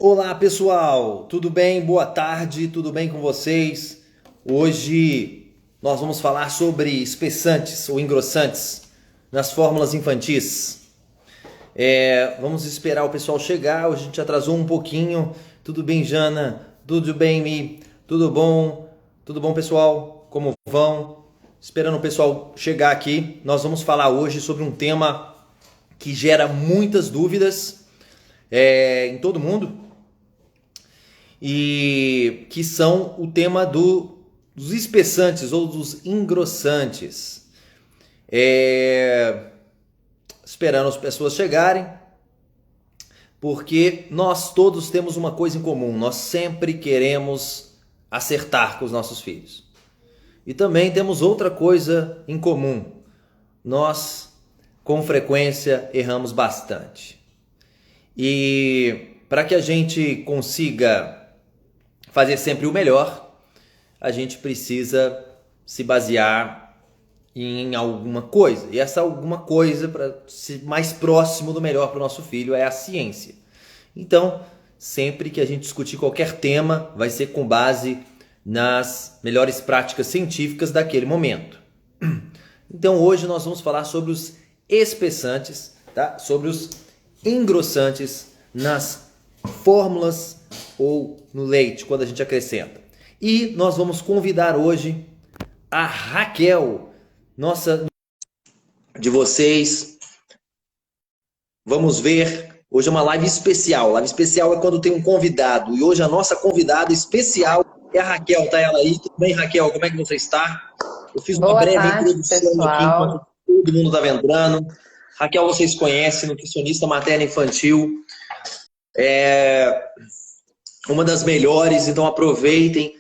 Olá pessoal, tudo bem? Boa tarde, tudo bem com vocês? Hoje nós vamos falar sobre espessantes ou engrossantes nas fórmulas infantis. Vamos esperar o pessoal chegar, hoje a gente atrasou um pouquinho. Tudo bem, Jana? Tudo bem, Mi? Tudo bom? Tudo bom, pessoal? Como vão? Esperando o pessoal chegar aqui, nós vamos falar hoje sobre um tema que gera muitas dúvidas em todo mundo, e que são o tema dos espessantes ou dos engrossantes. Esperando as pessoas chegarem, porque nós todos temos uma coisa em comum: nós sempre queremos acertar com os nossos filhos. E também temos outra coisa em comum: nós com frequência erramos bastante. E para que a gente consiga fazer sempre o melhor, a gente precisa se basear em alguma coisa. E essa alguma coisa, para ser mais próximo do melhor para o nosso filho, é a ciência. Então, sempre que a gente discutir qualquer tema, vai ser com base nas melhores práticas científicas daquele momento. Então, hoje nós vamos falar sobre os espessantes, tá? Sobre os engrossantes nas fórmulas ou no leite, quando a gente acrescenta. E nós vamos convidar hoje a Raquel, nossa de vocês. Vamos ver, hoje é uma live especial. Live especial é quando tem um convidado. E hoje a nossa convidada especial é a Raquel. Tá ela aí? Tudo bem, Raquel? Como é que você está? Eu fiz uma breve introdução aqui enquanto todo mundo estava entrando. Raquel, vocês conhecem, nutricionista materna infantil. Uma das melhores, então aproveitem,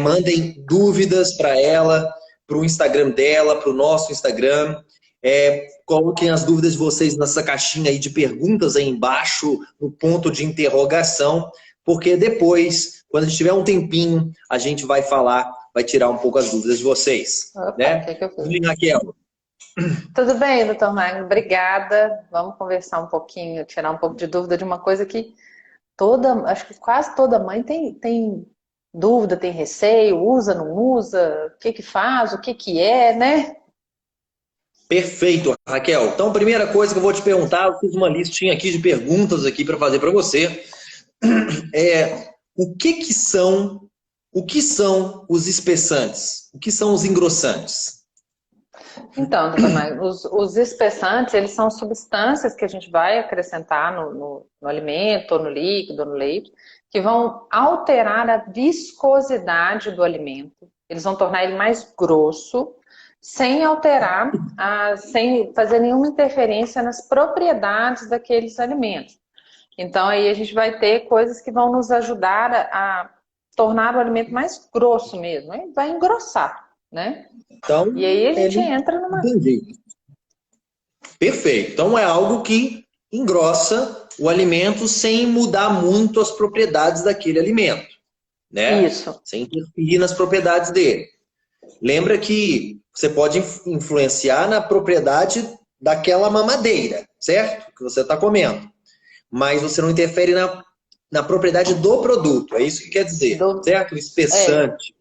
mandem dúvidas para ela, para o Instagram dela, para o nosso Instagram. Coloquem as dúvidas de vocês nessa caixinha aí de perguntas aí embaixo, no ponto de interrogação, porque depois, quando a gente tiver um tempinho, a gente vai falar, vai tirar um pouco as dúvidas de vocês. Opa, né? que eu fiz? Tudo bem, Raquel? Tudo bem, doutor Magno, obrigada. Vamos conversar um pouquinho, tirar um pouco de dúvida de uma coisa que acho que quase toda mãe tem dúvida, tem receio, usa, não usa, o que que faz, o que que é, né? Perfeito, Raquel. Então, primeira coisa que eu vou te perguntar, eu fiz uma listinha aqui de perguntas aqui para fazer para você. O que são os espessantes? O que são os engrossantes? Então, doutor Magno, os espessantes, eles são substâncias que a gente vai acrescentar no alimento, ou no líquido, ou no leite, que vão alterar a viscosidade do alimento. Eles vão tornar ele mais grosso, sem alterar, sem fazer nenhuma interferência nas propriedades daqueles alimentos. Então, aí a gente vai ter coisas que vão nos ajudar a tornar o alimento mais grosso mesmo, hein? Vai engrossar, né? Então, E aí a gente entra numa... Entendi. Perfeito. Então, é algo que engrossa o alimento sem mudar muito as propriedades daquele alimento, né? Isso. Sem interferir nas propriedades dele. Lembra que você pode influenciar na propriedade daquela mamadeira, certo? Que você está comendo. Mas você não interfere na propriedade do produto. É isso que quer dizer, certo? O espessante.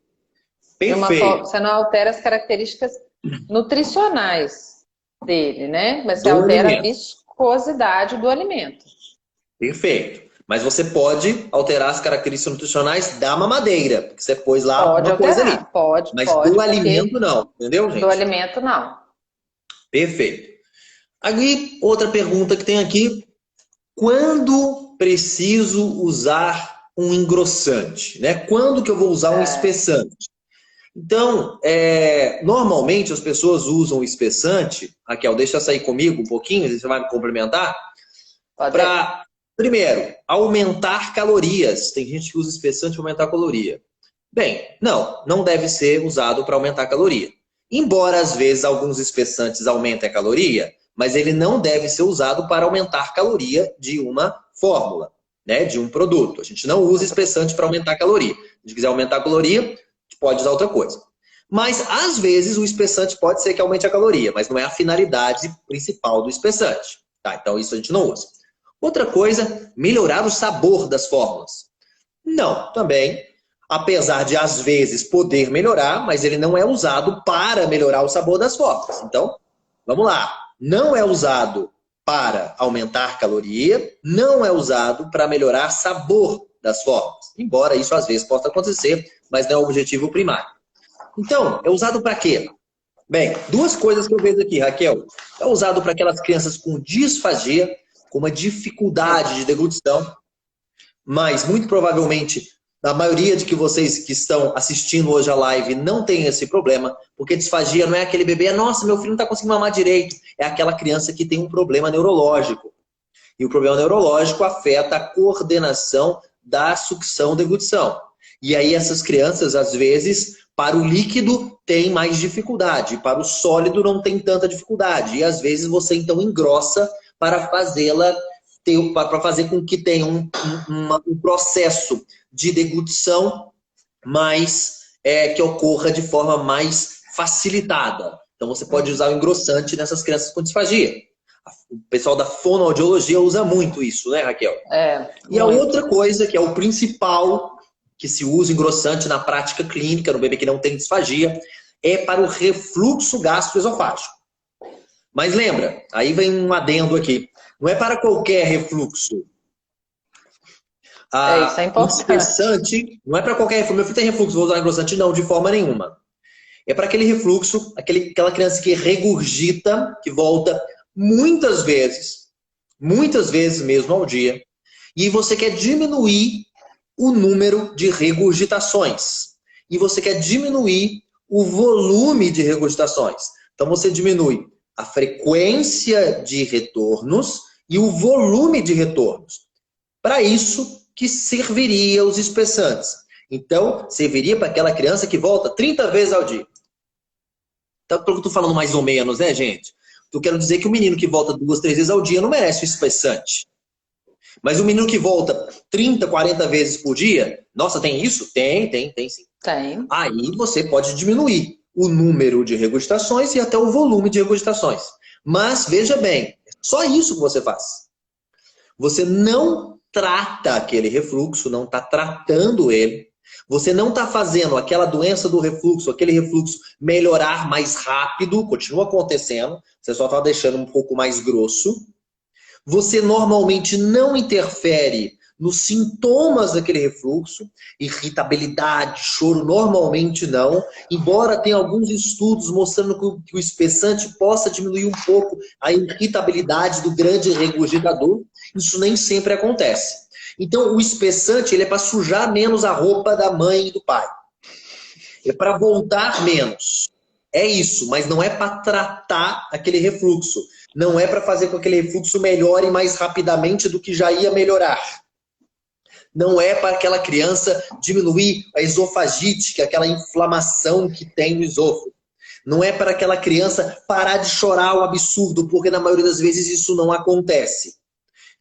Perfeito. Você não altera as características nutricionais dele, né? Mas você altera a viscosidade do alimento. Perfeito. Mas você pode alterar as características nutricionais da mamadeira, porque você pôs lá alguma coisa ali. Pode. Mas do alimento não, entendeu, gente? Do alimento não. Perfeito. Aí, outra pergunta que tem aqui: quando preciso usar um engrossante, né? Quando que eu vou usar um espessante? Então, normalmente as pessoas usam o espessante, Raquel, deixa sair comigo um pouquinho, você vai me complementar, para, primeiro, aumentar calorias. Tem gente que usa espessante para aumentar a caloria. Bem, não deve ser usado para aumentar a caloria. Embora, às vezes, alguns espessantes aumentem a caloria, mas ele não deve ser usado para aumentar a caloria de uma fórmula, né, de um produto. A gente não usa espessante para aumentar a caloria. Se a gente quiser aumentar a caloria, a gente pode usar outra coisa. Mas, às vezes, o espessante pode ser que aumente a caloria, mas não é a finalidade principal do espessante. Tá? Então, isso a gente não usa. Outra coisa, melhorar o sabor das fórmulas. Não, também, apesar de às vezes poder melhorar, mas ele não é usado para melhorar o sabor das fórmulas. Então, vamos lá. Não é usado para aumentar caloria, não é usado para melhorar sabor das fórmulas. Embora isso às vezes possa acontecer, mas não é o objetivo primário. Então, é usado para quê? Bem, duas coisas que eu vejo aqui, Raquel. É usado para aquelas crianças com disfagia, com uma dificuldade de deglutição, mas muito provavelmente a maioria de que vocês que estão assistindo hoje a live não tem esse problema, porque disfagia não é aquele bebê, nossa, meu filho não está conseguindo mamar direito, é aquela criança que tem um problema neurológico. E o problema neurológico afeta a coordenação da sucção e deglutição. E aí essas crianças, às vezes, para o líquido tem mais dificuldade, para o sólido não tem tanta dificuldade. E às vezes você então engrossa para fazê-la, para fazer com que tenha um processo de deglutição que ocorra de forma mais facilitada. Então você pode usar o engrossante nessas crianças com disfagia. O pessoal da fonoaudiologia usa muito isso, né, Raquel? E a outra coisa, que é o principal, que se usa engrossante na prática clínica, no bebê que não tem disfagia, é para o refluxo gastroesofágico. Mas lembra, aí vem um adendo aqui, não é para qualquer refluxo. Isso é importante. O dispersante não é para qualquer refluxo. Meu filho tem refluxo, vou usar engrossante? Não, de forma nenhuma. É para aquele refluxo, aquela criança que regurgita, que volta muitas vezes mesmo ao dia, e você quer diminuir o número de regurgitações. E você quer diminuir o volume de regurgitações. Então você diminui a frequência de retornos e o volume de retornos. Para isso que serviria os espessantes. Então, serviria para aquela criança que volta 30 vezes ao dia. Então, eu estou falando mais ou menos, né, gente? Eu quero dizer que o menino que volta 2, 3 vezes ao dia não merece o espessante. Mas o menino que volta 30, 40 vezes por dia, nossa, tem isso? Tem sim. Tem. Aí você pode diminuir o número de regurgitações e até o volume de regurgitações. Mas, veja bem, só isso que você faz. Você não trata aquele refluxo, não está tratando ele. Você não está fazendo aquela doença do refluxo, aquele refluxo melhorar mais rápido, continua acontecendo, você só está deixando um pouco mais grosso. Você normalmente não interfere nos sintomas daquele refluxo, irritabilidade, choro, normalmente não, embora tenha alguns estudos mostrando que o espessante possa diminuir um pouco a irritabilidade do grande regurgitador, isso nem sempre acontece. Então, o espessante ele é para sujar menos a roupa da mãe e do pai. É para voltar menos. É isso, mas não é para tratar aquele refluxo. Não é para fazer com que aquele refluxo melhore mais rapidamente do que já ia melhorar. Não é para aquela criança diminuir a esofagite, que é aquela inflamação que tem no esôfago. Não é para aquela criança parar de chorar o absurdo, porque na maioria das vezes isso não acontece.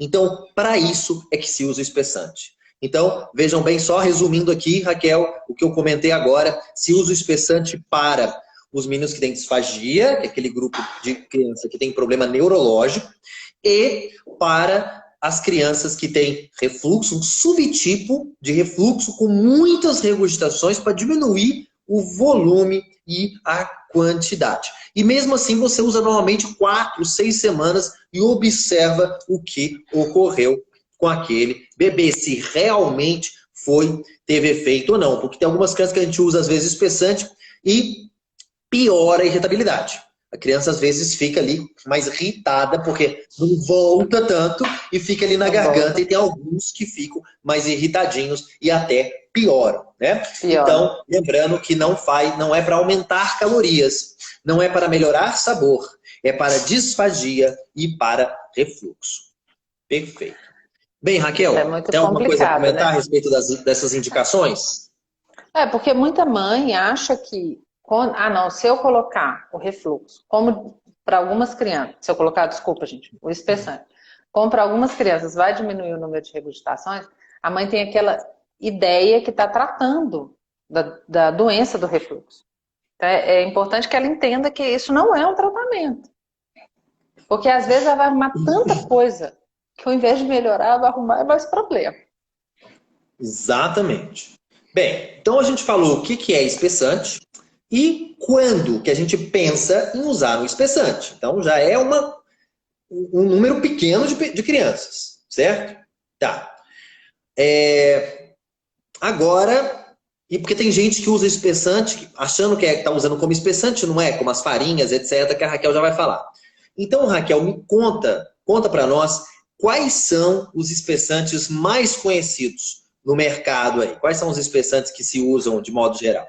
Então, para isso é que se usa o espessante. Então, vejam bem, só resumindo aqui, Raquel, o que eu comentei agora, se usa o espessante para os meninos que têm disfagia, que é aquele grupo de criança que tem problema neurológico, e para as crianças que têm refluxo, um subtipo de refluxo com muitas regurgitações para diminuir o volume e a quantidade. E mesmo assim você usa normalmente 4, 6 semanas e observa o que ocorreu com aquele bebê, se realmente teve efeito ou não. Porque tem algumas crianças que a gente usa às vezes espessante e piora a irritabilidade. A criança às vezes fica ali mais irritada porque não volta tanto e fica ali na garganta. E tem alguns que ficam mais irritadinhos e até pioram, né? Então, lembrando que não é para aumentar calorias, não é para melhorar sabor, é para disfagia e para refluxo. Perfeito. Bem, Raquel, tem alguma coisa a comentar, né, a respeito dessas indicações? Porque muita mãe acha que se eu colocar o refluxo, como para algumas crianças, se eu colocar, desculpa, gente, o espessante, como para algumas crianças vai diminuir o número de regurgitações, a mãe tem aquela ideia que está tratando da doença do refluxo. Então, é importante que ela entenda que isso não é um tratamento. Porque às vezes ela vai arrumar tanta coisa que ao invés de melhorar, vai arrumar mais problema. Exatamente. Bem, então a gente falou o que que é espessante e quando que a gente pensa em usar um espessante. Então já é um número pequeno de crianças, certo? Tá. Agora, e porque tem gente que usa espessante achando que está usando como espessante, não é? Como as farinhas, etc., que a Raquel já vai falar. Então, Raquel, me conta para nós quais são os espessantes mais conhecidos no mercado aí. Quais são os espessantes que se usam de modo geral?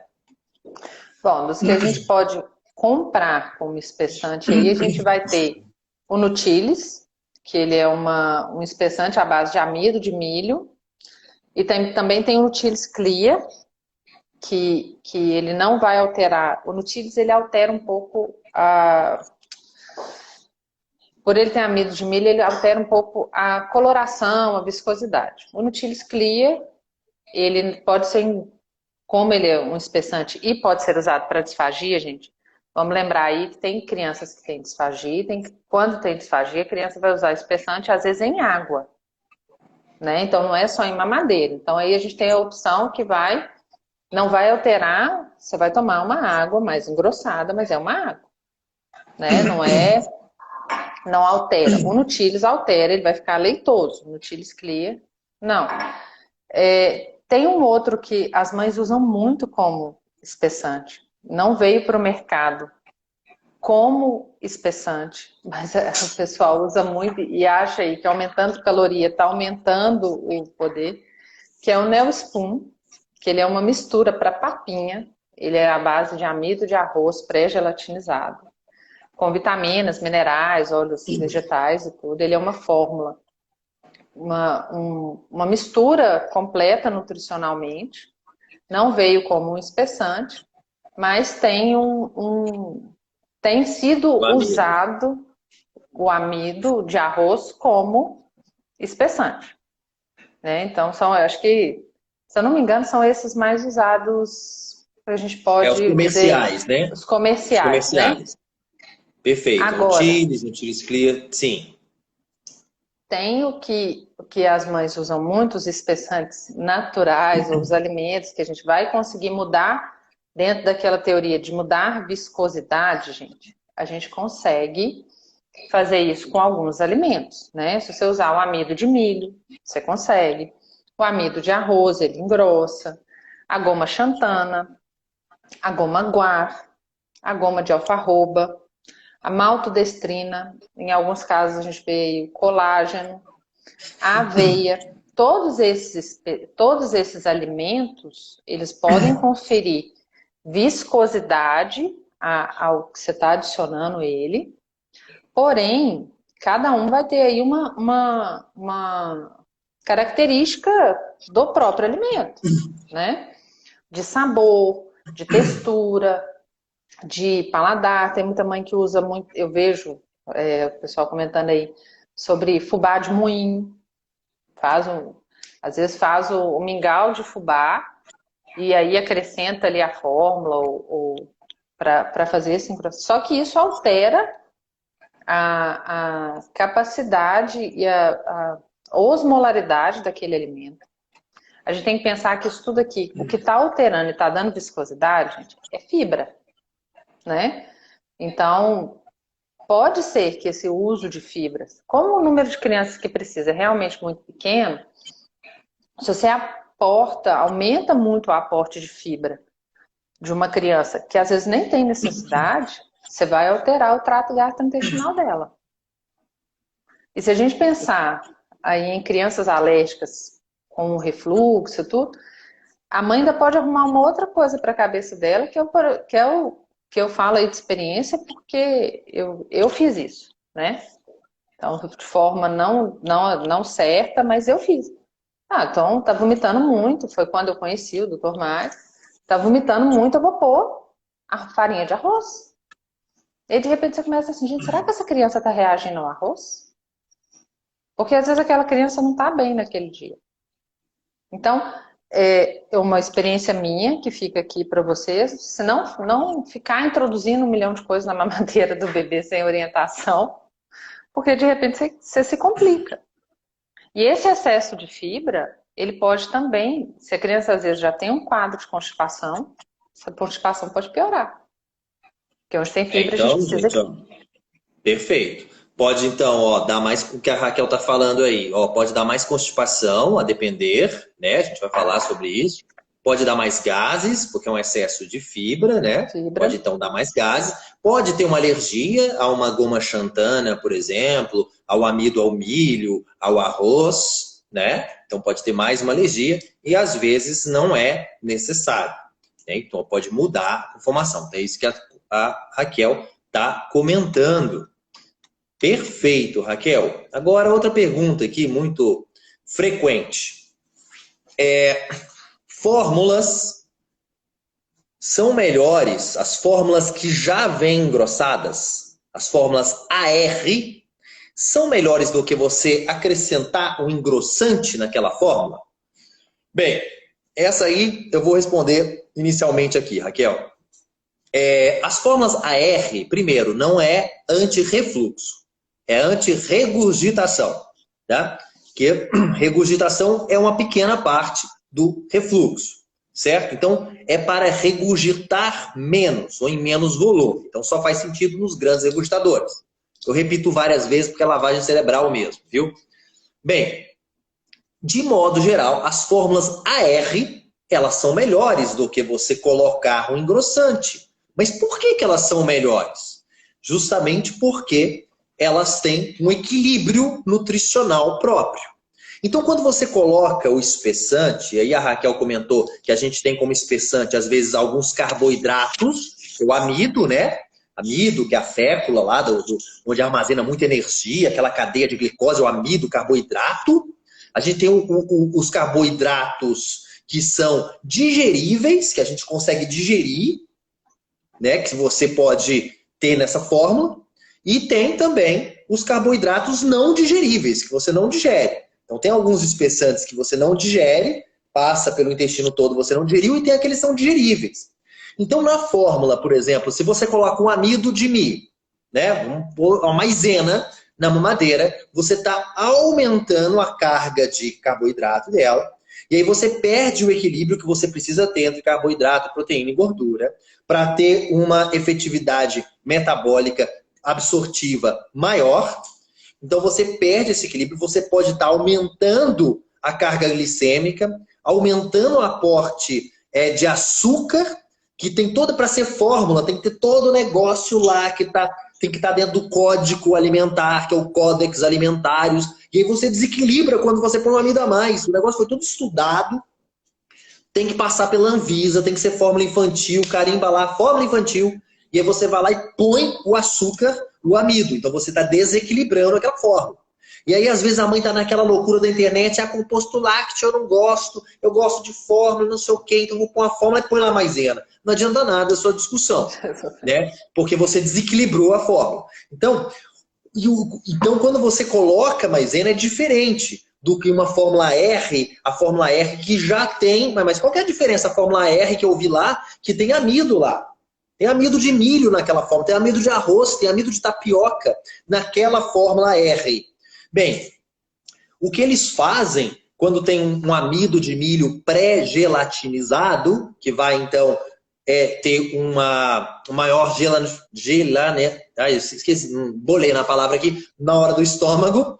Bom, dos que a gente pode comprar como espessante aí, a gente vai ter o Nutilis, que ele é um espessante à base de amido de milho. E também tem o Nutilis Clear, que ele não vai alterar. O Nutilis, ele altera um pouco por ele ter amido de milho, ele altera um pouco a coloração, a viscosidade. O Nutilis Clear, ele pode ser, como ele é um espessante e pode ser usado para disfagia, gente, vamos lembrar aí que tem crianças que têm disfagia, quando tem disfagia, a criança vai usar espessante, às vezes em água, né? Então não é só em mamadeira. Então aí a gente tem a opção que não vai alterar, você vai tomar uma água mais engrossada, mas é uma água, né? Não altera. O Nutilis altera, ele vai ficar leitoso. O Nutilis Clear, não. Tem um outro que as mães usam muito como espessante. Não veio para o mercado como espessante, mas o pessoal usa muito e acha aí que aumentando caloria está aumentando o poder, que é o Neospoon, que ele é uma mistura para papinha. Ele é à base de amido de arroz pré-gelatinizado, com vitaminas, minerais, óleos vegetais e tudo. Ele é uma fórmula, uma mistura completa nutricionalmente. Não veio como um espessante, mas tem sido usado o amido de arroz como espessante, né? Então, eu acho que, se eu não me engano, são esses mais usados que a gente pode Os comerciais, dizer, né? os comerciais, né? Perfeito. Agora, Nutilis Clear, sim. tem o que as mães usam muito, os espessantes naturais, ou os alimentos que a gente vai conseguir mudar dentro daquela teoria de mudar viscosidade, gente. A gente consegue fazer isso com alguns alimentos, né? Se você usar o amido de milho, você consegue. O amido de arroz, ele engrossa. A goma xantana, a goma guar, a goma de alfarroba, a maltodestrina, em alguns casos a gente vê o colágeno, a aveia. Todos esses alimentos, eles podem conferir viscosidade ao que você está adicionando ele, porém, cada um vai ter aí uma característica do próprio alimento, né? De sabor, de textura, de paladar. Tem muita mãe que usa muito, eu vejo o pessoal comentando aí sobre fubá de moinho. Às vezes faz o mingau de fubá e aí acrescenta ali a fórmula ou para fazer esse engrosso. Só que isso altera a capacidade e a osmolaridade daquele alimento. A gente tem que pensar que isso tudo aqui, o que está alterando e está dando viscosidade, gente, é fibra, né? Então, pode ser que esse uso de fibras, como o número de crianças que precisa é realmente muito pequeno, se você aumenta muito o aporte de fibra de uma criança que às vezes nem tem necessidade, você vai alterar o trato gastrointestinal dela. E se a gente pensar aí em crianças alérgicas com refluxo e tudo, a mãe ainda pode arrumar uma outra coisa para a cabeça dela, que eu falo aí de experiência, porque eu fiz isso, né? Então, de forma não certa, mas eu fiz. Então tá vomitando muito, foi quando eu conheci o Dr. Mário, tá vomitando muito, eu vou pôr a farinha de arroz. E de repente você começa assim, gente, será que essa criança tá reagindo ao arroz? Porque às vezes aquela criança não tá bem naquele dia. Então, é uma experiência minha que fica aqui para vocês, se não ficar introduzindo 1 milhão de coisas na mamadeira do bebê sem orientação, porque de repente você se complica. E esse excesso de fibra, ele pode também, se a criança às vezes já tem um quadro de constipação, essa constipação pode piorar. Porque onde tem fibra, a gente Então, precisa gente, que... ó, perfeito. Pode, então, ó, dar mais o que a Raquel está falando aí. Ó, pode dar mais constipação, a depender, né? A gente vai falar sobre isso. Pode dar mais gases, porque é um excesso de fibra, né? Fibra. Pode, então, dar mais gases. Pode ter uma alergia a uma goma xantana, por exemplo, ao amido ao milho, ao arroz, né? Então, pode ter mais uma alergia e, às vezes, não é necessário, né? Então, pode mudar a conformação. É isso que a Raquel está comentando. Perfeito, Raquel. Agora, outra pergunta aqui, muito frequente. Fórmulas são melhores, as fórmulas que já vêm engrossadas, as fórmulas AR, são melhores do que você acrescentar um engrossante naquela fórmula? Bem, essa aí eu vou responder inicialmente aqui, Raquel. As fórmulas AR, primeiro, não é anti-refluxo. É anti-regurgitação, tá? Porque regurgitação é uma pequena parte do refluxo, certo? Então, é para regurgitar menos, ou em menos volume. Então, só faz sentido nos grandes regurgitadores. Eu repito várias vezes porque é lavagem cerebral mesmo, viu? Bem, de modo geral, as fórmulas AR, elas são melhores do que você colocar um engrossante. Mas por que elas são melhores? Justamente porque elas têm um equilíbrio nutricional próprio. Então, quando você coloca o espessante, aí a Raquel comentou que a gente tem como espessante, às vezes, alguns carboidratos, o amido, né? Amido, que é a fécula lá, onde armazena muita energia, aquela cadeia de glicose, o amido, carboidrato. A gente tem os carboidratos que são digeríveis, que a gente consegue digerir, né? Que você pode ter nessa fórmula. E tem também os carboidratos não digeríveis, que você não digere. Então tem alguns espessantes que você não digere, passa pelo intestino todo, você não digeriu, e tem aqueles que são digeríveis. Então na fórmula, por exemplo, se você coloca um amido de milho, né, uma maisena na mamadeira, você está aumentando a carga de carboidrato dela, e aí você perde o equilíbrio que você precisa ter entre carboidrato, proteína e gordura, para ter uma efetividade metabólica absortiva maior. Então você perde esse equilíbrio, você pode estar aumentando a carga glicêmica, aumentando o aporte de açúcar, que tem toda, para ser fórmula, tem que ter todo o negócio lá que tem que estar dentro do código alimentar, que é o Códex Alimentários, e aí você desequilibra quando você põe uma amido a mais. O negócio foi tudo estudado, tem que passar pela Anvisa, tem que ser fórmula infantil, carimba lá, fórmula infantil, e aí você vai lá e põe o açúcar, o amido. Então você está desequilibrando aquela fórmula. E aí às vezes a mãe está naquela loucura da internet, composto lácteo eu não gosto, eu gosto de fórmula, não sei o quê, então vou pôr uma fórmula e põe lá maisena. Não adianta nada a sua discussão, né? Porque você desequilibrou a fórmula. Então quando você coloca maisena é diferente do que uma fórmula R, a fórmula R que já tem... Mas qual que é a diferença? A fórmula R que eu vi lá, que tem amido lá. Tem amido de milho naquela fórmula, tem amido de arroz, tem amido de tapioca naquela fórmula R. Bem, o que eles fazem quando tem um amido de milho pré-gelatinizado, que vai então ter uma maior eu esqueci, bolei na palavra aqui, na hora do estômago, o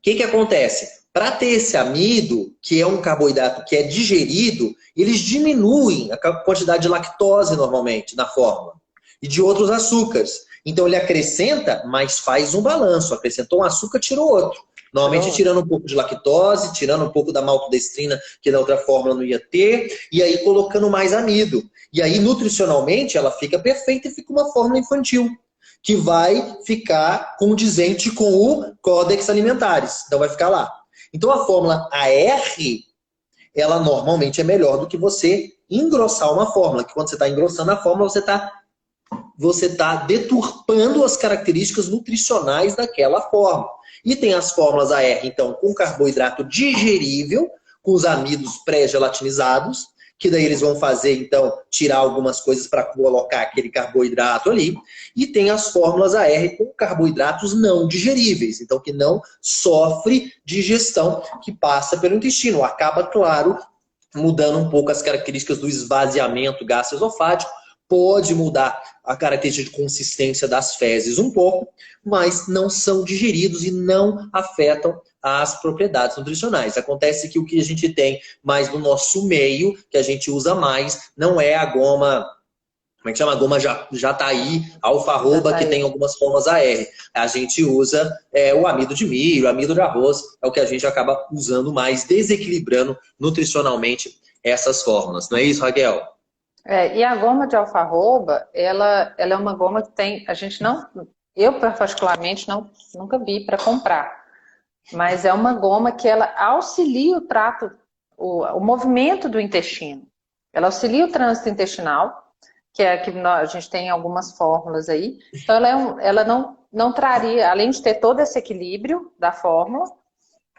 que acontece? Para ter esse amido, que é um carboidrato que é digerido, eles diminuem a quantidade de lactose normalmente na fórmula e de outros açúcares. Então ele acrescenta, mas faz um balanço. Acrescentou um açúcar, tirou outro. Normalmente tirando um pouco de lactose, tirando um pouco da maltodestrina, que na outra fórmula não ia ter, e aí colocando mais amido. E aí nutricionalmente ela fica perfeita e fica uma fórmula infantil, que vai ficar condizente com o Códex Alimentares. Então vai ficar lá. Então a fórmula AR, ela normalmente é melhor do que você engrossar uma fórmula, que quando você está engrossando a fórmula, você tá deturpando as características nutricionais daquela fórmula. E tem as fórmulas AR, então, com carboidrato digerível, com os amidos pré-gelatinizados, que daí eles vão fazer, então, tirar algumas coisas para colocar aquele carboidrato ali. E tem as fórmulas AR com carboidratos não digeríveis, então que não sofre digestão, que passa pelo intestino. Acaba, claro, mudando um pouco as características do esvaziamento gastroesofágico, pode mudar a característica de consistência das fezes um pouco, mas não são digeridos e não afetam as propriedades nutricionais. Acontece que o que a gente tem mais no nosso meio, que a gente usa mais, não é a goma, como é que chama? A goma jataí, alfarroba, que tem algumas formas AR. A gente usa o amido de milho, o amido de arroz, é o que a gente acaba usando mais, desequilibrando nutricionalmente essas fórmulas. Não é isso, Raquel? E a goma de alfarroba, ela é uma goma que tem, a gente não, eu particularmente nunca vi para comprar, mas é uma goma que ela auxilia o trato, o movimento do intestino. Ela auxilia o trânsito intestinal, que é que a gente tem algumas fórmulas aí. Então ela não traria, além de ter todo esse equilíbrio da fórmula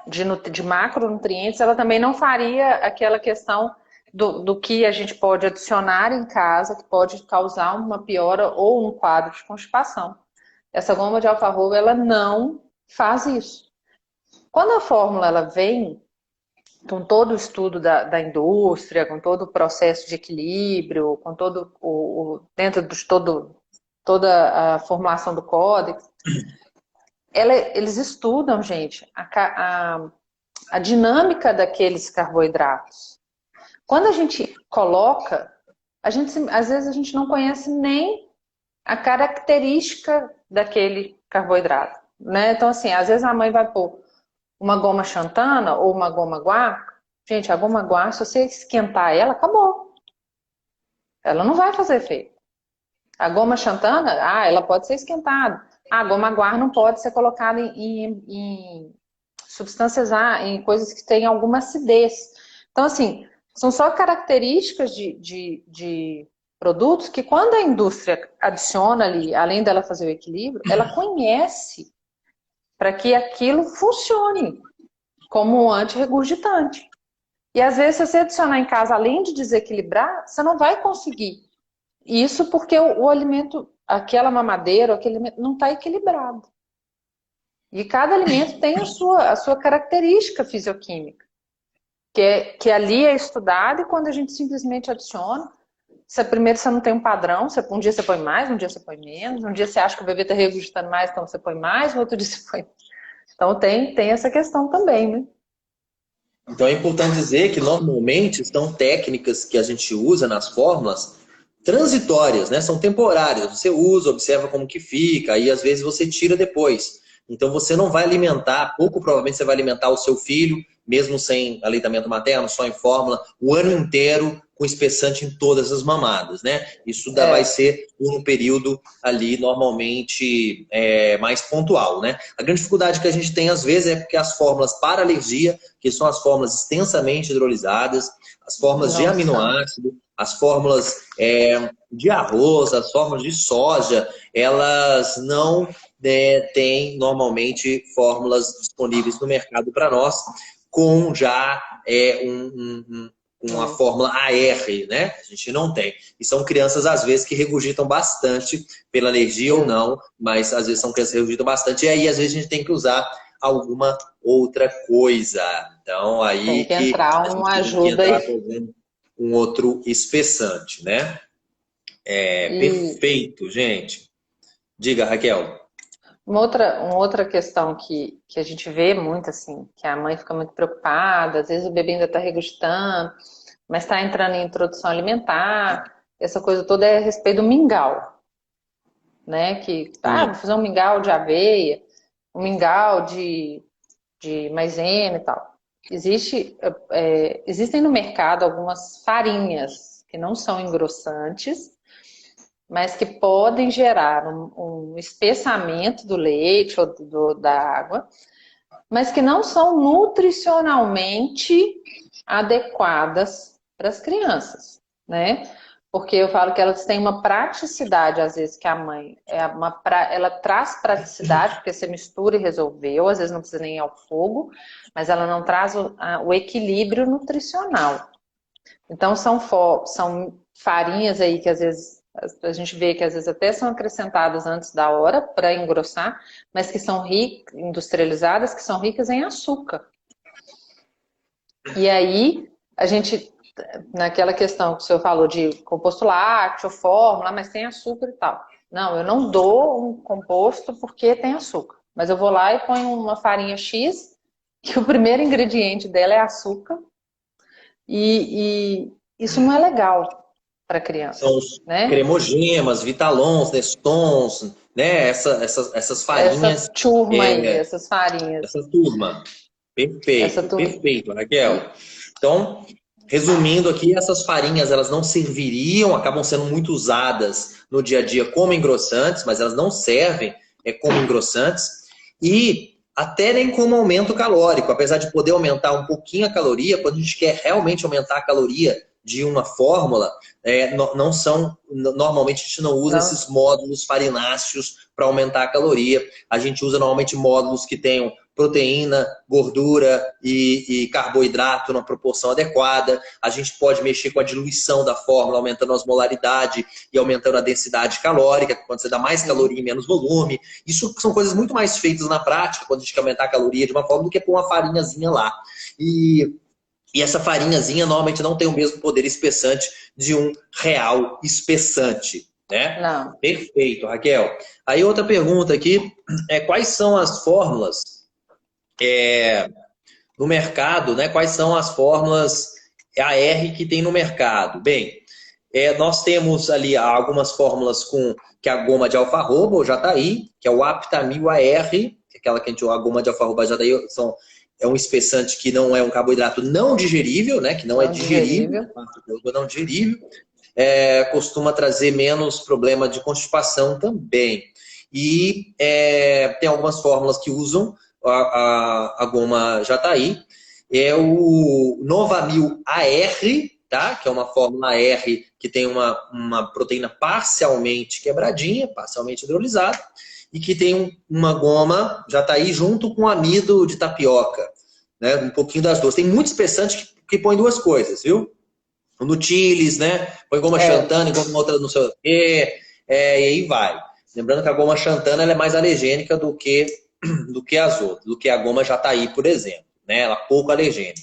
de macronutrientes, ela também não faria aquela questão do que a gente pode adicionar em casa, que pode causar uma piora ou um quadro de constipação. Essa goma de alfarroba, ela não faz isso. Quando a fórmula ela vem com todo o estudo da indústria, com todo o processo de equilíbrio, com todo dentro de toda a formulação do códex, eles estudam, gente, a dinâmica daqueles carboidratos. Quando a gente coloca, às vezes a gente não conhece nem a característica daquele carboidrato, né? Então, assim, às vezes a mãe vai pôr uma goma xantana ou uma goma guar. Gente, a goma guar, se você esquentar ela, acabou. Ela não vai fazer efeito. A goma xantana, ela pode ser esquentada. A goma guar não pode ser colocada em substâncias, em coisas que têm alguma acidez. Então, assim, são só características de produtos que quando a indústria adiciona ali, além dela fazer o equilíbrio, ela conhece para que aquilo funcione como um antirregurgitante. E às vezes, se você adicionar em casa, além de desequilibrar, você não vai conseguir. Isso porque o alimento, aquela mamadeira, aquele alimento não está equilibrado. E cada alimento tem a sua característica fisioquímica, que ali é estudado, e quando a gente simplesmente adiciona, primeiro você não tem um padrão, um dia você põe mais, um dia você põe menos, um dia você acha que o bebê está regurgitando mais, então você põe mais, no outro dia você põe. Então tem essa questão também, né? Então é importante dizer que normalmente são técnicas que a gente usa nas fórmulas transitórias, né? São temporárias. Você usa, observa como que fica, e às vezes você tira depois. Então você não vai alimentar, pouco provavelmente você vai alimentar o seu filho, mesmo sem aleitamento materno, só em fórmula, o ano inteiro com espessante em todas as mamadas, né? Isso vai ser por um período ali normalmente mais pontual, né? A grande dificuldade que a gente tem às vezes é porque as fórmulas para alergia, que são as fórmulas extensamente hidrolisadas, as fórmulas de aminoácido, as fórmulas de arroz, as fórmulas de soja, elas não têm normalmente fórmulas disponíveis no mercado para nós com já uma fórmula AR, né? A gente não tem. E são crianças, às vezes, que regurgitam bastante pela alergia ou não, mas às vezes são crianças que regurgitam bastante, e aí às vezes a gente tem que usar alguma outra coisa. Então, aí tem que entrar uma ajuda aí. Com um outro espessante, né? Perfeito, gente. Diga, Raquel. Uma outra questão que a gente vê muito, assim, que a mãe fica muito preocupada, às vezes o bebê ainda está regurgitando, mas está entrando em introdução alimentar, essa coisa toda é a respeito do mingau, né? Vou fazer um mingau de aveia, um mingau de maisena e tal. Existem no mercado algumas farinhas que não são engrossantes, mas que podem gerar um espessamento do leite ou da água, mas que não são nutricionalmente adequadas para as crianças, né? Porque eu falo que elas têm uma praticidade, às vezes, que a mãe ela traz praticidade, porque você mistura e resolveu, às vezes não precisa nem ir ao fogo, mas ela não traz o equilíbrio nutricional. Então, são farinhas aí que às vezes a gente vê que às vezes até são acrescentadas antes da hora para engrossar, mas que são industrializadas, que são ricas em açúcar. E aí, a gente, naquela questão que o senhor falou de composto lácteo, fórmula, mas tem açúcar e tal. Não, eu não dou um composto porque tem açúcar. Mas eu vou lá e ponho uma farinha X, que o primeiro ingrediente dela é açúcar, e isso não é legal para criança, São os né? cremogemas, vitalons, nestons, né? Essas farinhas. Essa turma aí, essas farinhas. Essa turma. Essa Perfeito, turma. perfeito, Raquel. Então, resumindo aqui, essas farinhas elas não serviriam, acabam sendo muito usadas no dia a dia como engrossantes, mas elas não servem como engrossantes e até nem como aumento calórico, apesar de poder aumentar um pouquinho a caloria, quando a gente quer realmente aumentar a caloria de uma fórmula, não são, normalmente a gente não usa esses módulos farináceos para aumentar a caloria, a gente usa normalmente módulos que tenham proteína, gordura e carboidrato na proporção adequada. A gente pode mexer com a diluição da fórmula, aumentando a osmolaridade e aumentando a densidade calórica, quando você dá mais caloria e menos volume. Isso são coisas muito mais feitas na prática, quando a gente quer aumentar a caloria de uma forma, do que pôr uma farinhazinha lá. E essa farinhazinha normalmente não tem o mesmo poder espessante de um real espessante, né? Não. Perfeito, Raquel. Aí outra pergunta aqui quais são as fórmulas no mercado, né? Quais são as fórmulas AR que tem no mercado? Bem, nós temos ali algumas fórmulas que é a goma de alfarroba, ou jataí, que é o Aptamil AR, que é aquela que a goma de alfarroba jataí é um espessante que não é um carboidrato não digerível, né? Que não é digerível, não digerível. Costuma trazer menos problema de constipação também. E tem algumas fórmulas que usam a goma jataí, é o Novamil AR, tá? Que é uma fórmula R que tem uma proteína parcialmente quebradinha, parcialmente hidrolisada, e que tem uma goma jataí junto com amido de tapioca, né? Um pouquinho das duas. Tem muito espessante que põe duas coisas, viu? O Nutilis, né? Põe goma xantana e goma outra não sei o quê, e aí vai. Lembrando que a goma xantana ela é mais alergênica do que as outras, do que a goma jataí, por exemplo, né? Ela é pouco alergênica.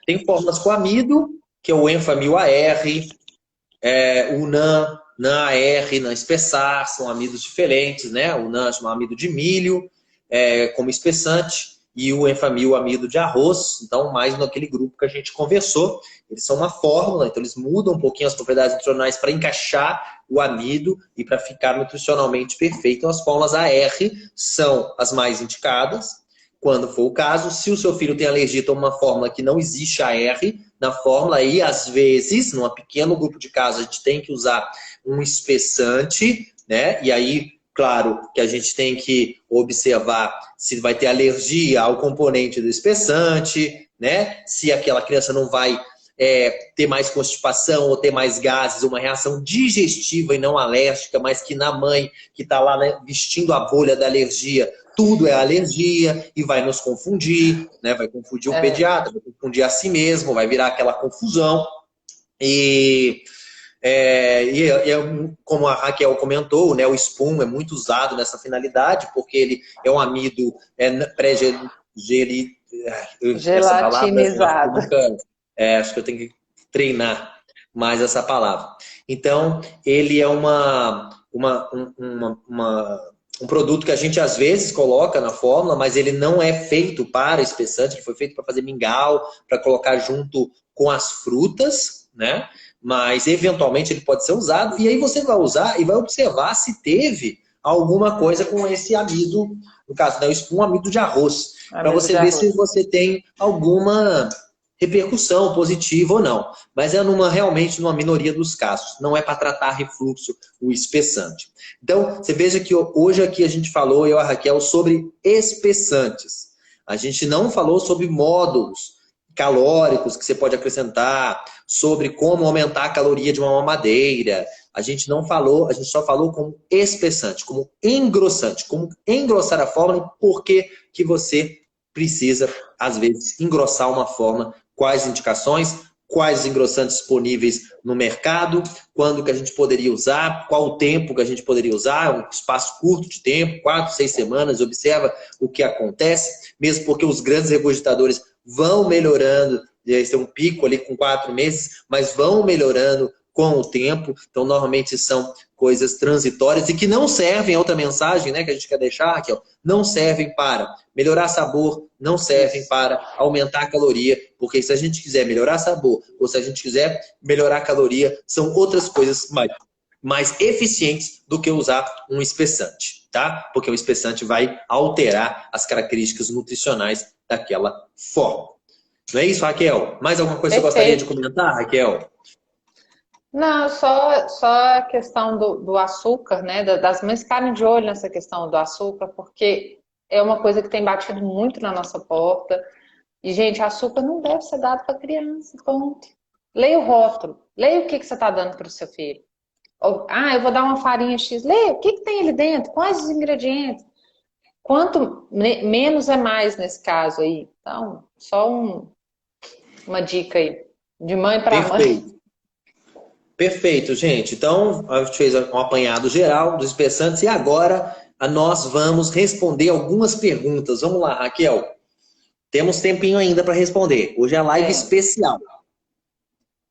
Tem fórmulas com amido, que é o Enfamil AR, o NAN AR, NAN espessar, são amidos diferentes, né? O NAN chama amido de milho, como espessante, e o Enfamil amido de arroz, então mais naquele grupo que a gente conversou. Eles são uma fórmula, então eles mudam um pouquinho as propriedades nutricionais para encaixar o amido e para ficar nutricionalmente perfeito. Então as fórmulas AR são as mais indicadas, quando for o caso. Se o seu filho tem alergia, toma uma fórmula que não existe AR na fórmula, aí às vezes, num pequeno grupo de casos, a gente tem que usar um espessante, né? E aí, claro, que a gente tem que observar se vai ter alergia ao componente do espessante, né? Se aquela criança não vai ter mais constipação ou ter mais gases, uma reação digestiva e não alérgica, mas que na mãe que está lá, né, vestindo a bolha da alergia, tudo é alergia e vai nos confundir, né? Vai confundir o pediatra, vai confundir a si mesmo, vai virar aquela confusão. E como a Raquel comentou, né, o Spum é muito usado nessa finalidade, porque ele é um amido gelatinizado. Acho que eu tenho que treinar mais essa palavra. Então, ele é um produto que a gente às vezes coloca na fórmula, mas ele não é feito para espessante, ele foi feito para fazer mingau, para colocar junto com as frutas, né? Mas eventualmente ele pode ser usado, e aí você vai usar e vai observar se teve alguma coisa com esse amido, no caso, né, o Spum, amido de arroz, para você ver se você tem alguma repercussão positiva ou não. Mas realmente numa minoria dos casos. Não é para tratar refluxo o espessante. Então, você veja que hoje aqui a gente falou, eu e a Raquel, sobre espessantes. A gente não falou sobre módulos calóricos que você pode acrescentar, sobre como aumentar a caloria de uma mamadeira. A gente não falou, a gente só falou como espessante, como engrossante, como engrossar a fórmula e por que você precisa, às vezes, engrossar uma fórmula quais indicações, quais engrossantes disponíveis no mercado, quando que a gente poderia usar, qual o tempo que a gente poderia usar, um espaço curto de tempo, 4, 6 semanas, observa o que acontece, mesmo porque os grandes regurgitadores vão melhorando, eles têm um pico ali com 4 meses, mas vão melhorando com o tempo, então normalmente são coisas transitórias e que não servem, outra mensagem, né, que a gente quer deixar aqui, ó, não servem para melhorar sabor, não servem para aumentar a caloria, porque se a gente quiser melhorar sabor ou se a gente quiser melhorar a caloria, são outras coisas mais eficientes do que usar um espessante, tá? Porque o espessante vai alterar as características nutricionais daquela forma. Não é isso, Raquel? Mais alguma coisa que você gostaria de comentar, Raquel? Não, só a questão do açúcar, né? Das mães ficarem de olho nessa questão do açúcar, porque é uma coisa que tem batido muito na nossa porta. E, gente, açúcar não deve ser dado para criança, ponto. Leia o rótulo, leia o que você está dando para o seu filho. Eu vou dar uma farinha X, leia o que tem ali dentro, quais os ingredientes. Quanto menos é mais nesse caso aí. Então, só uma dica aí, de mãe para mãe. Perfeito, gente. Então, a gente fez um apanhado geral dos espessantes e agora nós vamos responder algumas perguntas. Vamos lá, Raquel. Temos tempinho ainda para responder. Hoje é live especial.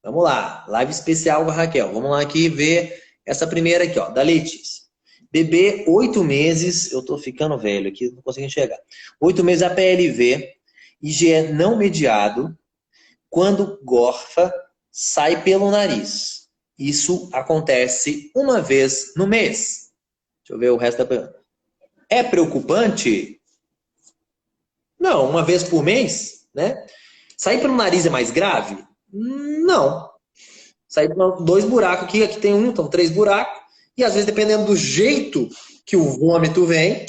Vamos lá, live especial com a Raquel. Vamos lá aqui ver essa primeira aqui, ó, da Letícia. Bebê, 8 meses, eu tô ficando velho aqui, não consigo enxergar. 8 meses APLV, IgE não mediado, quando gorfa, sai pelo nariz. Isso acontece uma vez no mês. Deixa eu ver o resto da pergunta. É preocupante? Não, uma vez por mês, né? Sair pelo nariz é mais grave? Não. Sair por 2 buracos aqui tem 1, então 3 buracos. E às vezes, dependendo do jeito que o vômito vem,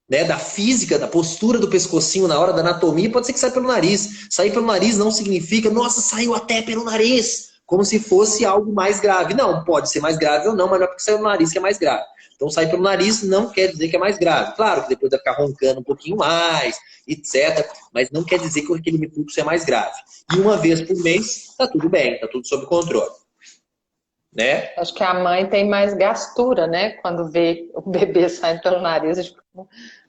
né, da física, da postura do pescocinho na hora da anatomia, pode ser que saia pelo nariz. Sair pelo nariz não significa, nossa, saiu até pelo nariz, como se fosse algo mais grave. Não, pode ser mais grave ou não, mas não é porque saiu pelo nariz que é mais grave. Então, sair pelo nariz não quer dizer que é mais grave. Claro que depois vai ficar roncando um pouquinho mais, etc. Mas não quer dizer que aquele refluxo é mais grave. E uma vez por mês, tá tudo bem, tá tudo sob controle. Né? Acho que a mãe tem mais gastura, né? Quando vê o bebê saindo pelo nariz, a gente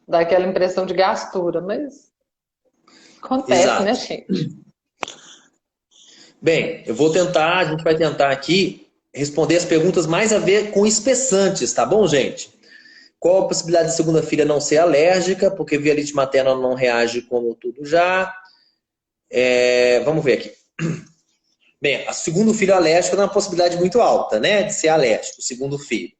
dá aquela impressão de gastura, mas acontece, exato, né, gente? Bem, a gente vai tentar aqui responder as perguntas mais a ver com espessantes, tá bom, gente? Qual a possibilidade da segunda filha não ser alérgica, porque via leite materno não reage como tudo já? Vamos ver aqui. Bem, a segundo filho alérgico é uma possibilidade muito alta, né? De ser alérgico, o segundo filho.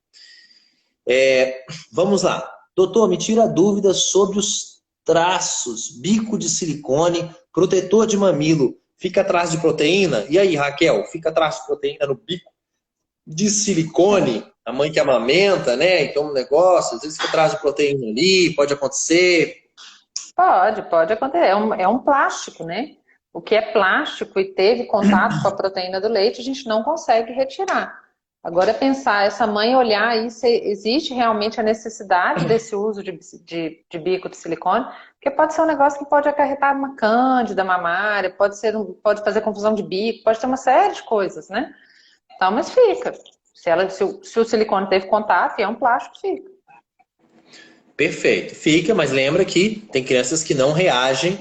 Vamos lá. Doutor, me tira a dúvida sobre os traços, bico de silicone, protetor de mamilo. Fica atrás de proteína? E aí, Raquel, fica atrás de proteína no bico de silicone? A mãe que amamenta, né? Então, um negócio, às vezes fica atrás de proteína ali, pode acontecer? Pode acontecer. É um plástico, né? O que é plástico e teve contato com a proteína do leite, a gente não consegue retirar. Agora, pensar, essa mãe olhar aí se existe realmente a necessidade desse uso de bico de silicone, porque pode ser um negócio que pode acarretar uma cândida mamária, pode fazer confusão de bico, pode ter uma série de coisas, né? Então, mas fica. Se o silicone teve contato e é um plástico, fica. Perfeito. Fica, mas lembra que tem crianças que não reagem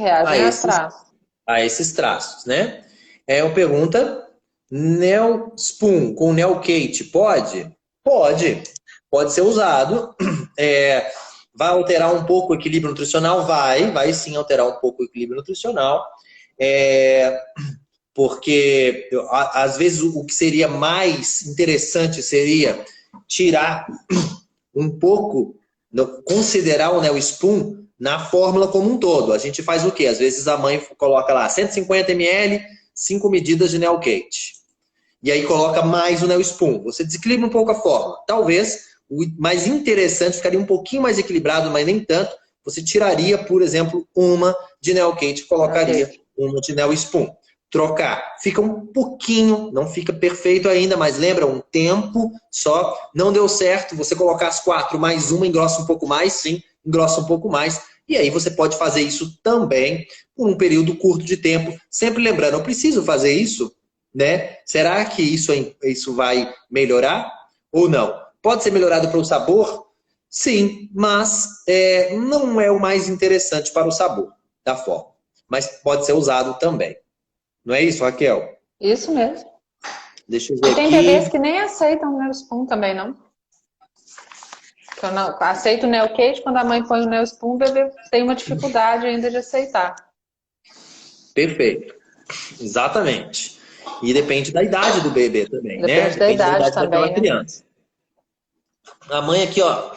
a esses traços, né? Uma pergunta... Nel Spoon com Nel Kate, pode? Pode ser usado. Vai alterar um pouco o equilíbrio nutricional? Vai sim alterar um pouco o equilíbrio nutricional. Porque às vezes o que seria mais interessante seria tirar um pouco, considerar o Nel Spoon na fórmula como um todo. A gente faz o quê? Às vezes a mãe coloca lá 150 ml, 5 medidas de Nel Kate. E aí coloca mais o Nel Spoon. Você desequilibra um pouco a fórmula. Talvez o mais interessante, ficaria um pouquinho mais equilibrado, mas nem tanto. Você tiraria, por exemplo, uma de Nel Kate e colocaria uma de Nel Spoon. Trocar. Fica um pouquinho, não fica perfeito ainda, mas lembra, um tempo só. Não deu certo, você colocar as 4 mais uma, engrossa um pouco mais, sim, engrossa um pouco mais. E aí você pode fazer isso também por um período curto de tempo. Sempre lembrando, eu preciso fazer isso, né? Será que isso vai melhorar ou não? Pode ser melhorado para o sabor? Sim, mas não é o mais interessante para o sabor da forma. Mas pode ser usado também. Não é isso, Raquel? Isso mesmo. Deixa eu E ver tem aqui. bebês que nem aceitam o Neosporin também, não? Que eu não aceito o Neocate, quando a mãe põe o Neosporin, o bebê tem uma dificuldade ainda de aceitar. Perfeito. Exatamente. E depende da idade do bebê também, né? Depende da Depende da idade idade daquela também, né? criança. A mãe aqui, ó,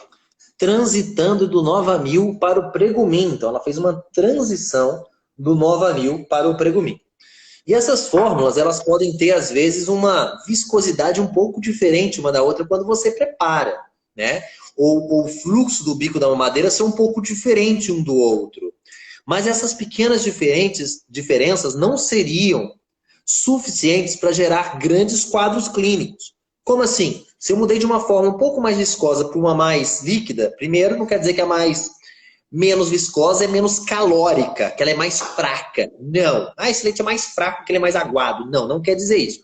transitando do Novamil para o Pregumim. Então, ela fez uma transição do Novamil para o Pregumim. E essas fórmulas, elas podem ter, às vezes, uma viscosidade um pouco diferente uma da outra quando você prepara, né? Ou o fluxo do bico da mamadeira ser um pouco diferente um do outro. Mas essas pequenas diferenças não seriam suficientes para gerar grandes quadros clínicos. Como assim? Se eu mudei de uma forma um pouco mais viscosa para uma mais líquida, primeiro, não quer dizer que a mais menos viscosa é menos calórica, que ela é mais fraca. Não. Ah, esse leite é mais fraco porque ele é mais aguado. Não, não quer dizer isso.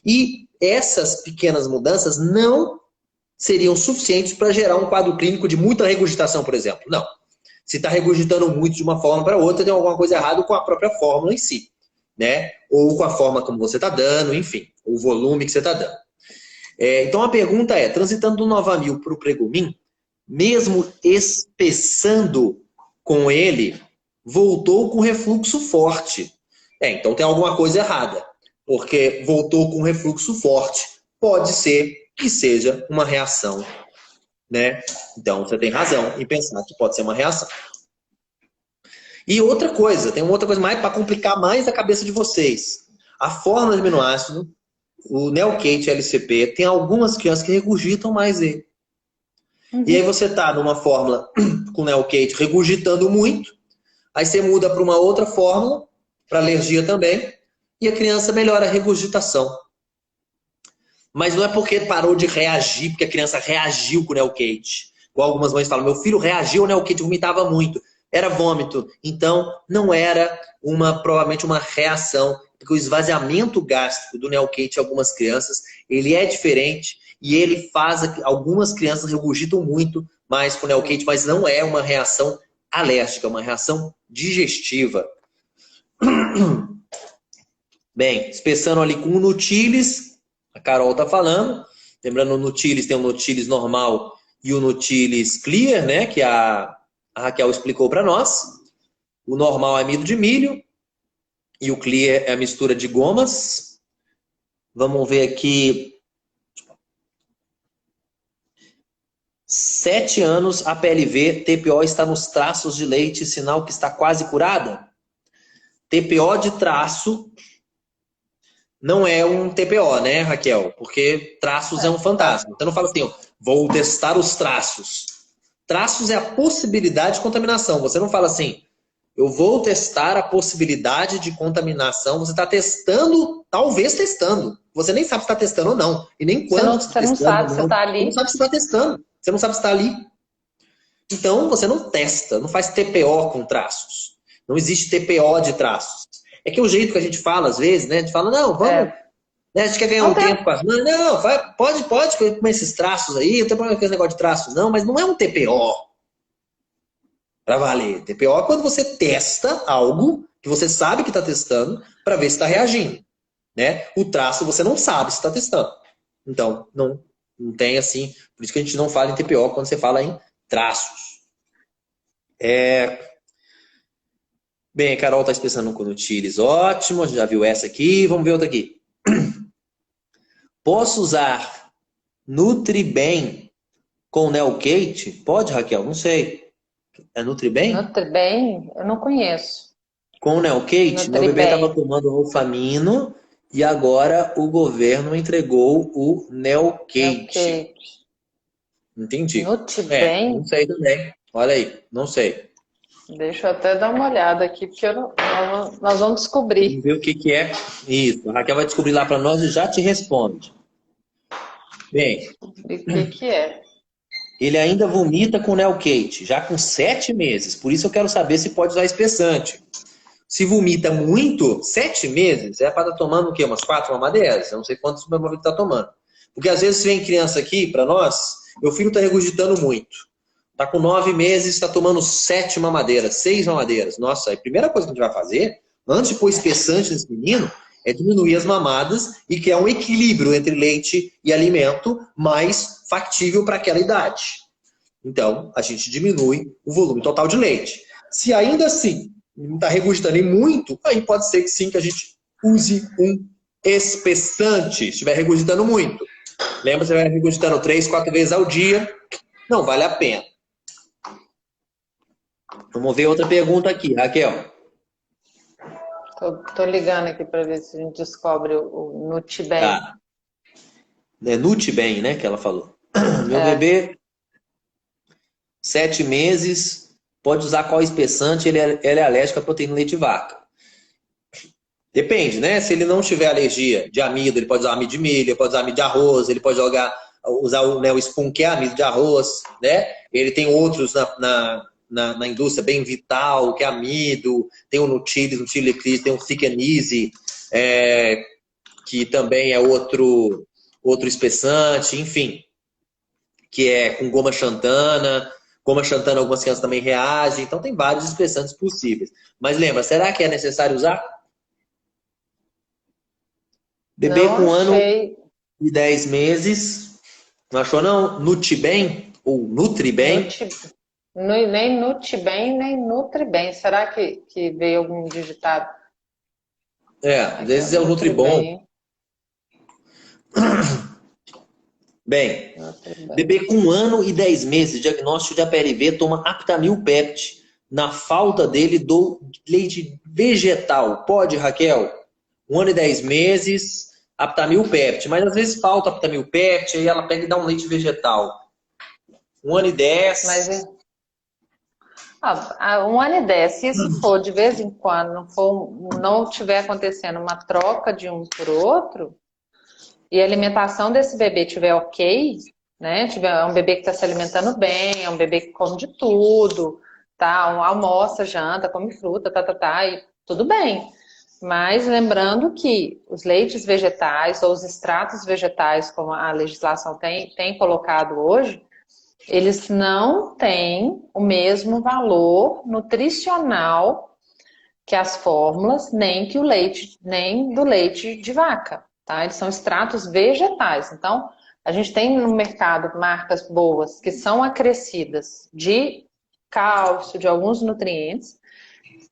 E essas pequenas mudanças não seriam suficientes para gerar um quadro clínico de muita regurgitação, por exemplo. Não. Se está regurgitando muito de uma forma para outra, tem alguma coisa errada com a própria fórmula em si, né? Ou com a forma como você está dando, enfim, o volume que você está dando. Então a pergunta é, transitando do Novamil para o Pregumim, mesmo espessando com ele, voltou com refluxo forte. Então tem alguma coisa errada, porque voltou com refluxo forte. Pode ser que seja uma reação, né? Então você tem razão em pensar que pode ser uma reação. E outra coisa, tem uma outra coisa mais para complicar mais a cabeça de vocês. A fórmula de aminoácido, o Neocate LCP, tem algumas crianças que regurgitam mais ele. E aí você tá numa fórmula com Neocate regurgitando muito, aí você muda para uma outra fórmula, para alergia também, e a criança melhora a regurgitação. Mas não é porque parou de reagir, porque a criança reagiu com o Neocate. Igual algumas mães falam, meu filho reagiu ao Neocate, vomitava muito. Era vômito. Então, não era provavelmente uma reação, porque o esvaziamento gástrico do Neocate em algumas crianças, ele é diferente e ele faz, algumas crianças regurgitam muito mais com o Neocate, mas não é uma reação alérgica, é uma reação digestiva. Bem, espessando ali com o Nutilis, a Carol tá falando. Lembrando, o Nutilis tem o Nutilis normal e o Nutilis Clear, né? Que a Raquel explicou para nós. O normal é amido de milho e o Clear é a mistura de gomas. Vamos ver aqui. 7 anos, a PLV, TPO está nos traços de leite, sinal que está quase curada? TPO de traço não é um TPO, né, Raquel? Porque traços é um fantasma. Então não fala assim, ó, vou testar os traços. Traços é a possibilidade de contaminação. Você não fala assim, eu vou testar a possibilidade de contaminação. Você está testando, talvez testando. Você nem sabe se está testando ou não. E nem quando Você não sabe se está ali. Você não sabe se está testando. Você não sabe se está ali. Então você não testa, não faz TPO com traços. Não existe TPO de traços. É que o jeito que a gente fala, às vezes, né? A gente fala, não, vamos... Né, a gente quer ganhar um tempo com as mães. Não, pode com esses traços aí. Não tem problema com esse negócio de traço, não. Mas não é um TPO. Para valer. TPO é quando você testa algo que você sabe que está testando para ver se está reagindo. Né? O traço você não sabe se está testando. Então, não tem assim... Por isso que a gente não fala em TPO quando você fala em traços. Bem, a Carol está expressando com o Nutilis. Ótimo, já viu essa aqui. Vamos ver outra aqui. Posso usar Nutribem com Neocate? Pode, Raquel? Não sei. É Nutribem? Nutribem? Eu não conheço. Com Neocate? Meu bebê estava tomando Rofamino e agora o governo entregou o Neocate. Entendi. Nutribem? Não sei também. Olha aí, não sei. Deixa eu até dar uma olhada aqui, porque nós vamos descobrir. Vamos ver o que é isso. A Raquel vai descobrir lá para nós e já te responde. Bem. O que é? ele ainda vomita com Nelcate, já com 7 meses. Por isso eu quero saber se pode usar espessante. Se vomita muito, 7 meses, é para estar tomando o quê? Umas 4 mamadeiras? Eu não sei quantos o meu marido está tomando. Porque às vezes vem criança aqui, para nós, meu filho está regurgitando muito. Está com 9 meses, está tomando 7 mamadeiras, 6 mamadeiras. Nossa, a primeira coisa que a gente vai fazer, antes de pôr espessante nesse menino, é diminuir as mamadas e criar um equilíbrio entre leite e alimento mais factível para aquela idade. Então, a gente diminui o volume total de leite. Se ainda assim não está regurgitando muito, aí pode ser que sim, que a gente use um espessante, se estiver regurgitando muito. Lembra, você vai regurgitando 3, 4 vezes ao dia, não vale a pena. Vamos ver outra pergunta aqui, Raquel. Tô ligando aqui para ver se a gente descobre o Nutibem. Tá. É Nutibem, né, que ela falou. Meu bebê, 7 meses, pode usar qual espessante? Ele é alérgico à proteína leite de vaca. Depende, né? Se ele não tiver alergia de amido, ele pode usar amido de milho, ele pode usar amido de arroz, ele pode usar o Spun, que é amido de arroz, né? Ele tem outros na indústria, bem Vital, que é amido, tem o Nutilis, Nutilicris, tem o Thick and Easy, que também é outro espessante, enfim, que é com goma xantana. Goma xantana, algumas crianças também reagem, então tem vários espessantes possíveis. Mas lembra, será que é necessário usar? Bebê com 1 ano e 10 meses, não achou não? Nutibem ou Nutribem? Nem Nutibem, nem Nutribem. Será que veio algum digitado? Às vezes é o Nutribom. Bem, bebê com 1 ano e 10 meses, diagnóstico de APLV, toma Aptamil Pept. Na falta dele, dou leite vegetal. Pode, Raquel? 1 ano e 10 meses, Aptamil Pept. Mas às vezes falta Aptamil Pept, aí ela pega e dá um leite vegetal. 1 ano e 10. Mas 1 ano e 10, se isso for de vez em quando, não tiver acontecendo uma troca de um por outro, e a alimentação desse bebê tiver ok, né? É um bebê que está se alimentando bem, é um bebê que come de tudo, tá? Almoça, janta, come fruta, e tudo bem. Mas lembrando que os leites vegetais ou os extratos vegetais, como a legislação tem colocado hoje, eles não têm o mesmo valor nutricional que as fórmulas, nem que o leite, nem do leite de vaca, tá? Eles são extratos vegetais. Então, a gente tem no mercado marcas boas que são acrescidas de cálcio, de alguns nutrientes.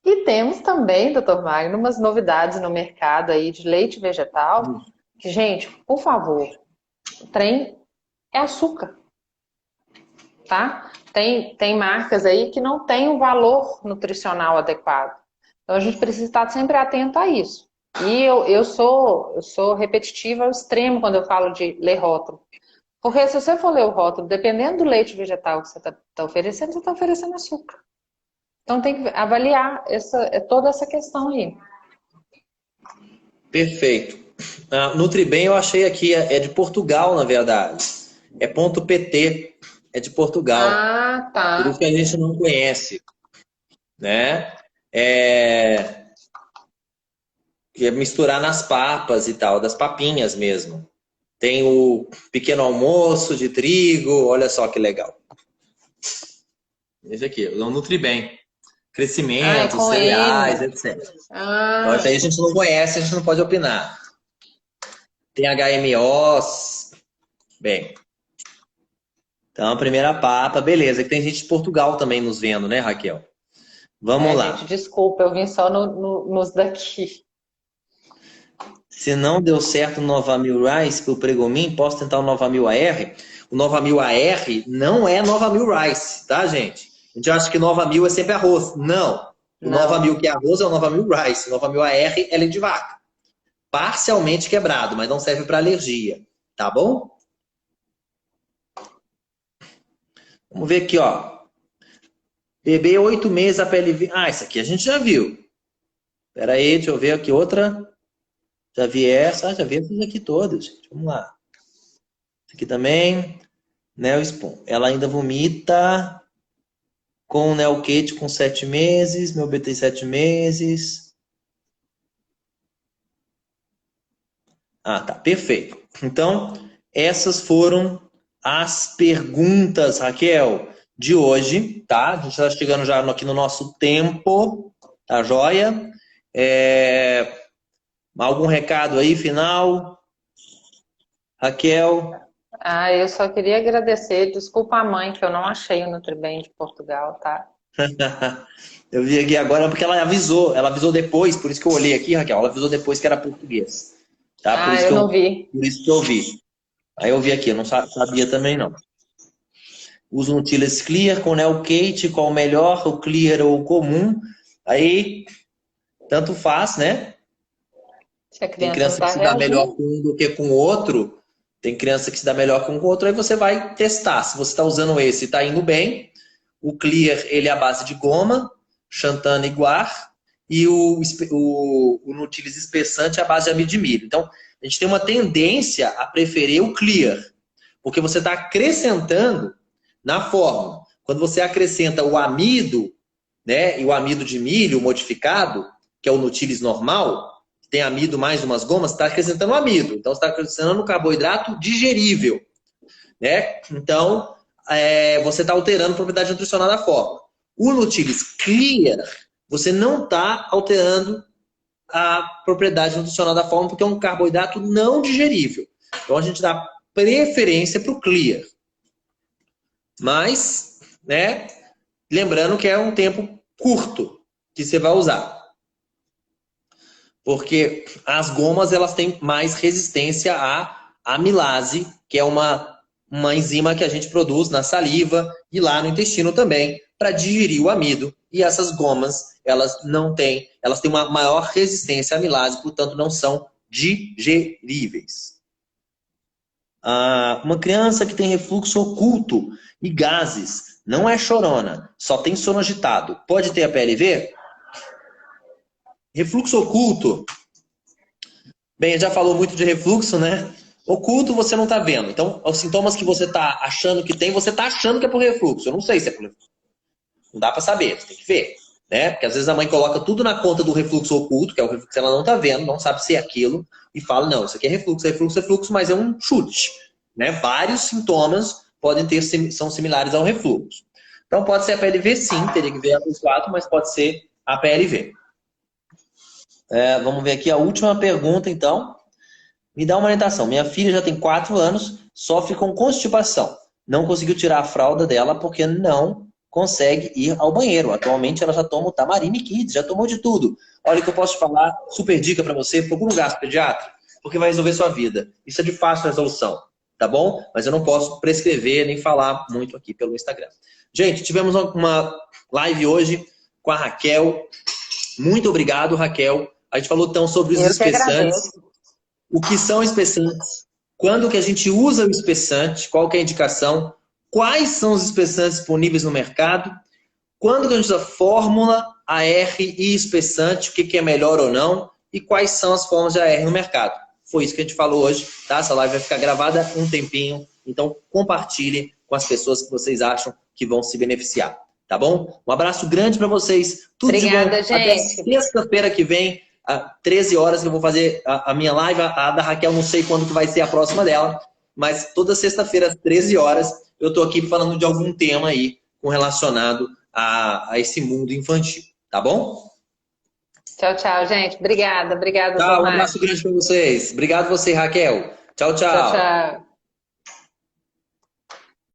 E temos também, doutor Magno, umas novidades no mercado aí de leite vegetal. Que, gente, por favor, o trem é açúcar. Tá? Tem marcas aí que não tem o valor nutricional adequado. Então a gente precisa estar sempre atento a isso. E eu sou repetitiva ao extremo quando eu falo de ler rótulo. Porque se você for ler o rótulo, dependendo do leite vegetal que você está oferecendo, você está oferecendo açúcar. Então tem que avaliar toda essa questão aí. Perfeito. Nutribem eu achei aqui, é de Portugal, na verdade. É .pt. É de Portugal. Ah, tá. Por isso que a gente não conhece, né? Que é misturar nas papas e tal, das papinhas mesmo. Tem o pequeno almoço de trigo, olha só que legal. Esse aqui, o Nutribem. Crescimento, cereais, etc. Então, isso aí a gente não conhece, a gente não pode opinar. Tem HMOs. Bem. Então, a primeira papa, beleza. Que tem gente de Portugal também nos vendo, né, Raquel? Vamos lá. Gente, desculpa, eu vim só nos daqui. Se não deu certo o Novamil Rice pro Pregomim, posso tentar o Novamil AR? O Novamil AR não é Novamil Rice, tá, gente? A gente acha que Novamil é sempre arroz. Não. O Novamil que é arroz é o Novamil Rice. O Novamil AR é leite de vaca. Parcialmente quebrado, mas não serve para alergia. Tá bom? Vamos ver aqui, ó. Bebê 8 meses, a pele... essa aqui a gente já viu. Espera aí, deixa eu ver aqui outra. Já vi essa. Já vi essas aqui todas, gente. Vamos lá. Essa aqui também. Neospon. Ela ainda vomita com Neocate com 7 meses, meu BT 7 meses. Ah, tá, perfeito. Então, essas foram as perguntas, Raquel, de hoje, tá? A gente está chegando já aqui no nosso tempo, tá joia? Algum recado aí, final? Raquel? Eu só queria agradecer. Desculpa a mãe que eu não achei o Nutribem de Portugal, tá? Eu vi aqui agora porque ela avisou depois, por isso que eu olhei aqui, Raquel, ela avisou depois que era português, tá? Eu não vi. Por isso que eu vi. Aí eu vi aqui, eu não sabia também não. Uso um Nutilis Clear com Neocate, qual o melhor, o Clear ou o comum? Aí, tanto faz, né? Se a Tem criança não criança que tá se dá melhor reagindo. com um do que com o outro. Tem criança que se dá melhor com o outro, aí você vai testar. Se você está usando esse e está indo bem, o Clear, ele é a base de goma, xantana e guar, e o Nutilis espessante é a base de amido de milho. Então, a gente tem uma tendência a preferir o Clear, porque você está acrescentando na fórmula. Quando você acrescenta o amido, né, e o amido de milho modificado, que é o Nutilis normal, que tem amido mais umas gomas, está acrescentando amido. Então, você está acrescentando um carboidrato digerível, né? Então, você está alterando a propriedade nutricional da fórmula. O Nutilis Clear, você não está alterando a propriedade nutricional da fórmula, porque é um carboidrato não digerível. Então, a gente dá preferência para o Clear. Mas, né, lembrando que é um tempo curto que você vai usar. Porque as gomas, elas têm mais resistência à amilase, que é uma enzima que a gente produz na saliva e lá no intestino também, para digerir o amido. E essas gomas, elas têm uma maior resistência à amilase, portanto não são digeríveis. Uma criança que tem refluxo oculto e gases, não é chorona, só tem sono agitado, pode ter a PLV? Refluxo oculto, bem, já falou muito de refluxo, né? Oculto você não está vendo. Então, os sintomas que você está achando que tem, você está achando que é por refluxo. Eu não sei se é por refluxo. Não dá para saber, você tem que ver. Né? Porque às vezes a mãe coloca tudo na conta do refluxo oculto, que é o refluxo que ela não está vendo, não sabe se é aquilo, e fala, não, isso aqui é refluxo, mas é um chute. Né? Vários sintomas são similares ao refluxo. Então pode ser a PLV sim, teria que ver a os quatro, mas pode ser a PLV. Vamos ver aqui a última pergunta, então. Me dá uma orientação. Minha filha já tem 4 anos, sofre com constipação. Não conseguiu tirar a fralda dela porque não consegue ir ao banheiro. Atualmente ela já toma o Tamarine Kids, já tomou de tudo. Olha o que eu posso te falar, super dica para você, procura um gastropediatra, porque vai resolver sua vida. Isso é de fácil resolução, tá bom? Mas eu não posso prescrever nem falar muito aqui pelo Instagram. Gente, tivemos uma live hoje com a Raquel. Muito obrigado, Raquel. A gente falou então sobre os espessantes. O que são espessantes? Quando que a gente usa o espessante? Qual que é a indicação? Quais são os espessantes disponíveis no mercado? Quando que a gente usa fórmula, AR e espessante? O que é melhor ou não? E quais são as formas de AR no mercado? Foi isso que a gente falou hoje, tá? Essa live vai ficar gravada um tempinho, então compartilhe com as pessoas que vocês acham que vão se beneficiar, tá bom? Um abraço grande para vocês. Tudo Obrigada, de bom. gente. Até sexta-feira que vem, às 13 horas que eu vou fazer a minha live. A da Raquel, não sei quando que vai ser a próxima dela, mas toda sexta-feira às 13 horas eu tô aqui falando de algum tema aí relacionado a esse mundo infantil, tá bom? Tchau, tchau, gente. Obrigada, Tchau, um abraço grande para vocês. Obrigado você, Raquel. Tchau, tchau. Tchau, tchau.